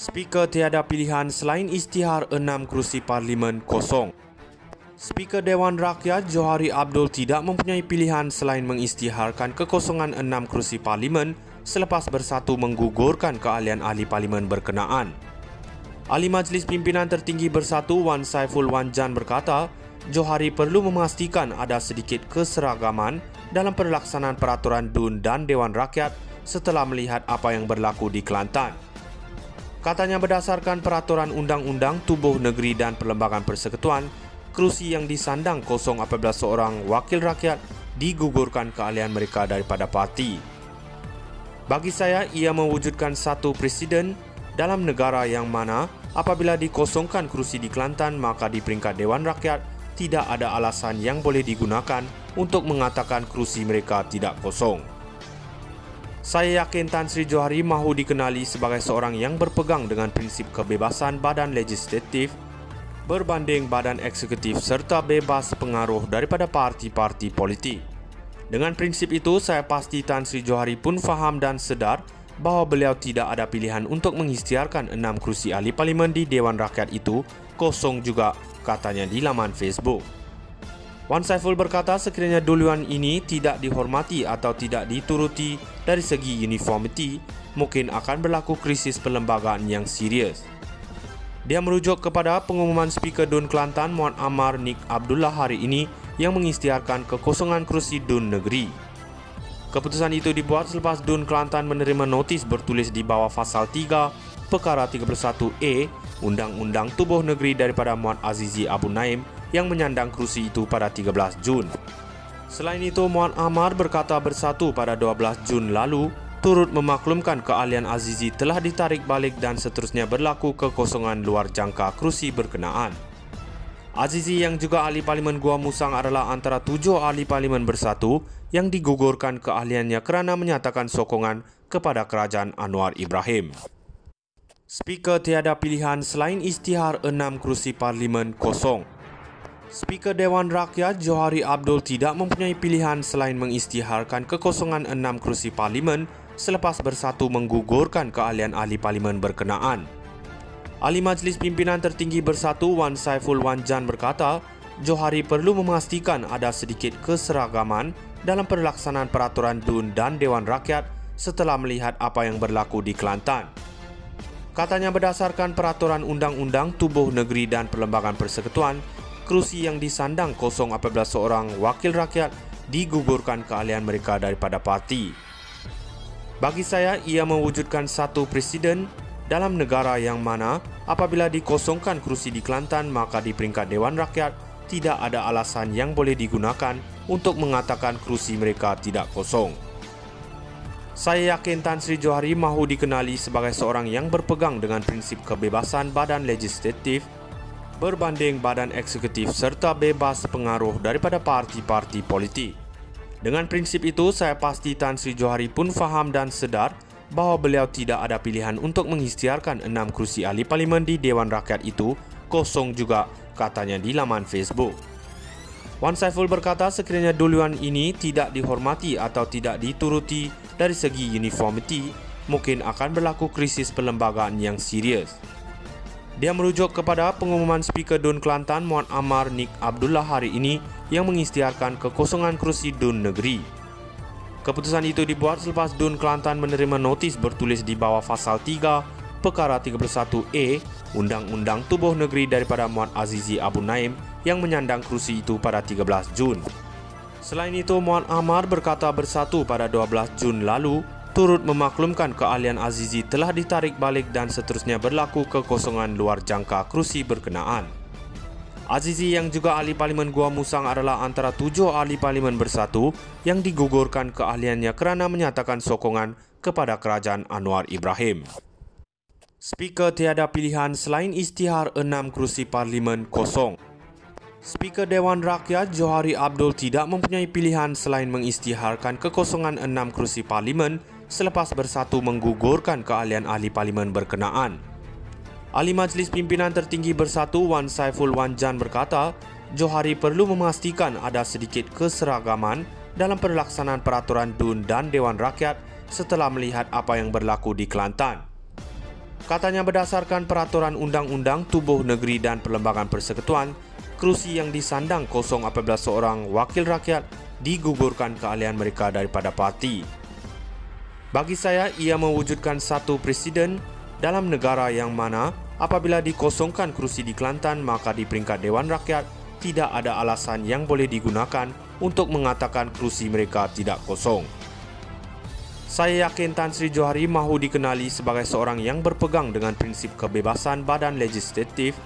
Speaker tiada pilihan selain isytihar 6 kerusi parlimen kosong. Speaker Dewan Rakyat Johari Abdul tidak mempunyai pilihan selain mengisytiharkan kekosongan 6 kerusi parlimen selepas bersatu menggugurkan keahlian ahli parlimen berkenaan. Ahli Majlis Pimpinan Tertinggi Bersatu Wan Saiful Wanjan berkata, Johari perlu memastikan ada sedikit keseragaman dalam pelaksanaan peraturan DUN dan Dewan Rakyat setelah melihat apa yang berlaku di Kelantan. Katanya berdasarkan peraturan Undang-Undang Tubuh Negeri dan Perlembagaan Persekutuan, kerusi yang disandang kosong apabila seorang wakil rakyat digugurkan keahlian mereka daripada parti. Bagi saya, ia mewujudkan satu presiden dalam negara yang mana apabila dikosongkan kerusi di Kelantan, maka di peringkat Dewan Rakyat tidak ada alasan yang boleh digunakan untuk mengatakan kerusi mereka tidak kosong. Saya yakin Tan Sri Johari mahu dikenali sebagai seorang yang berpegang dengan prinsip kebebasan badan legislatif berbanding badan eksekutif serta bebas pengaruh daripada parti-parti politik. Dengan prinsip itu, saya pasti Tan Sri Johari pun faham dan sedar bahawa beliau tidak ada pilihan untuk mengisytiharkan 6 kerusi ahli parlimen di Dewan Rakyat itu kosong juga, katanya di laman Facebook. Wan Saiful berkata sekiranya duluan ini tidak dihormati atau tidak dituruti dari segi uniformity, mungkin akan berlaku krisis perlembagaan yang serius. Dia merujuk kepada pengumuman Speaker DUN Kelantan Muhammad Amar Nik Abdullah hari ini yang mengisytiharkan kekosongan kerusi DUN negeri. Keputusan itu dibuat selepas DUN Kelantan menerima notis bertulis di bawah Pasal 3 Perkara 31A Undang-Undang Tubuh Negeri daripada Muhammad Azizi Abu Naim yang menyandang kerusi itu pada 13 Jun. Selain itu, Muhammad Amar berkata bersatu pada 12 Jun lalu turut memaklumkan keahlian Azizi telah ditarik balik dan seterusnya berlaku kekosongan luar jangka kerusi berkenaan. Azizi yang juga ahli parlimen Gua Musang adalah antara 7 ahli parlimen bersatu yang digugurkan keahliannya kerana menyatakan sokongan kepada kerajaan Anwar Ibrahim. Speaker tiada pilihan selain isytihar 6 kerusi parlimen kosong. Speaker Dewan Rakyat Johari Abdul tidak mempunyai pilihan selain mengisytiharkan kekosongan 6 kerusi parlimen selepas bersatu menggugurkan keahlian ahli parlimen berkenaan. Ahli Majlis Pimpinan Tertinggi Bersatu Wan Saiful Wanjan berkata, Johari perlu memastikan ada sedikit keseragaman dalam pelaksanaan peraturan DUN dan Dewan Rakyat setelah melihat apa yang berlaku di Kelantan. Katanya berdasarkan peraturan Undang-Undang Tubuh Negeri dan Perlembagaan Persekutuan, kerusi yang disandang kosong apabila seorang wakil rakyat digugurkan keahlian mereka daripada parti. Bagi saya, ia mewujudkan satu presiden dalam negara yang mana apabila dikosongkan kerusi di Kelantan, maka di peringkat Dewan Rakyat tidak ada alasan yang boleh digunakan untuk mengatakan kerusi mereka tidak kosong. Saya yakin Tan Sri Johari mahu dikenali sebagai seorang yang berpegang dengan prinsip kebebasan badan legislatif berbanding badan eksekutif serta bebas pengaruh daripada parti-parti politik. Dengan prinsip itu, saya pasti Tan Sri Johari pun faham dan sedar bahawa beliau tidak ada pilihan untuk mengisytiharkan 6 kerusi ahli parlimen di Dewan Rakyat itu kosong juga, katanya di laman Facebook. Wan Saiful berkata sekiranya duluan ini tidak dihormati atau tidak dituruti dari segi uniformity, mungkin akan berlaku krisis perlembagaan yang serius. Dia merujuk kepada pengumuman Speaker DUN Kelantan Muhammad Amar Nik Abdullah hari ini yang mengisytiharkan kekosongan kerusi DUN negeri. Keputusan itu dibuat selepas DUN Kelantan menerima notis bertulis di bawah Pasal 3 Perkara 31A Undang-Undang Tubuh Negeri daripada Muhammad Azizi Abu Naim yang menyandang kerusi itu pada 13 Jun. Selain itu, Muhammad Amar berkata bersatu pada 12 Jun lalu turut memaklumkan keahlian Azizi telah ditarik balik dan seterusnya berlaku kekosongan luar jangka kerusi berkenaan. Azizi yang juga ahli parlimen Gua Musang adalah antara 7 ahli parlimen bersatu yang digugurkan keahliannya kerana menyatakan sokongan kepada kerajaan Anwar Ibrahim. Speaker tiada pilihan selain isytihar 6 kerusi parlimen kosong. Speaker Dewan Rakyat Johari Abdul tidak mempunyai pilihan selain mengisytiharkan kekosongan 6 kerusi parlimen selepas bersatu menggugurkan keahlian ahli parlimen berkenaan. Ahli Majlis Pimpinan Tertinggi Bersatu Wan Saiful Wanjan berkata, Johari perlu memastikan ada sedikit keseragaman dalam pelaksanaan peraturan DUN dan Dewan Rakyat setelah melihat apa yang berlaku di Kelantan. Katanya berdasarkan peraturan undang-undang tubuh negeri dan perlembagaan persekutuan, kerusi yang disandang kosong apabila seorang wakil rakyat digugurkan keahlian mereka daripada parti. Bagi saya, ia mewujudkan satu presiden dalam negara yang mana apabila dikosongkan kerusi di Kelantan, maka di peringkat Dewan Rakyat tidak ada alasan yang boleh digunakan untuk mengatakan kerusi mereka tidak kosong. Saya yakin Tan Sri Johari mahu dikenali sebagai seorang yang berpegang dengan prinsip kebebasan badan legislatif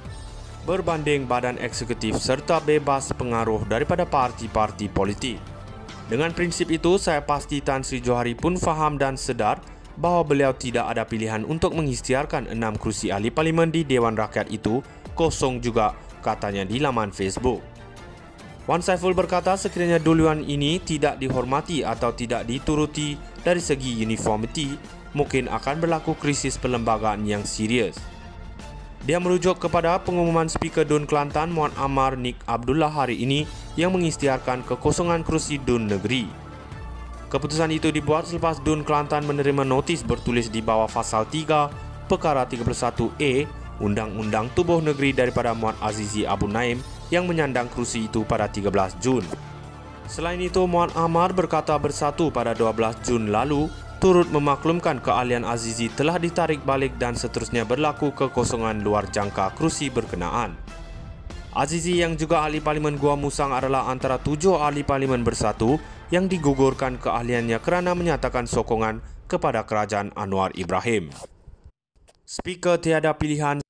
berbanding badan eksekutif serta bebas pengaruh daripada parti-parti politik. Dengan prinsip itu, saya pasti Tan Sri Johari pun faham dan sedar bahawa beliau tidak ada pilihan untuk mengisytiharkan 6 kerusi ahli parlimen di Dewan Rakyat itu kosong juga, katanya di laman Facebook. Wan Saiful berkata sekiranya duluan ini tidak dihormati atau tidak dituruti dari segi uniformity, mungkin akan berlaku krisis perlembagaan yang serius. Dia merujuk kepada pengumuman Speaker DUN Kelantan Muhammad Amar Nik Abdullah hari ini yang mengisytiharkan kekosongan kerusi DUN negeri. Keputusan itu dibuat selepas DUN Kelantan menerima notis bertulis di bawah Pasal 3 Perkara 31A Undang-Undang Tubuh Negeri daripada Muhammad Azizi Abu Naim yang menyandang kerusi itu pada 13 Jun. Selain itu, Muhammad Amar berkata bersatu pada 12 Jun lalu turut memaklumkan keahlian Azizi telah ditarik balik dan seterusnya berlaku kekosongan luar jangka kerusi berkenaan. Azizi yang juga ahli parlimen Gua Musang adalah antara 7 ahli parlimen bersatu yang digugurkan keahliannya kerana menyatakan sokongan kepada kerajaan Anwar Ibrahim. Speaker tiada pilihan.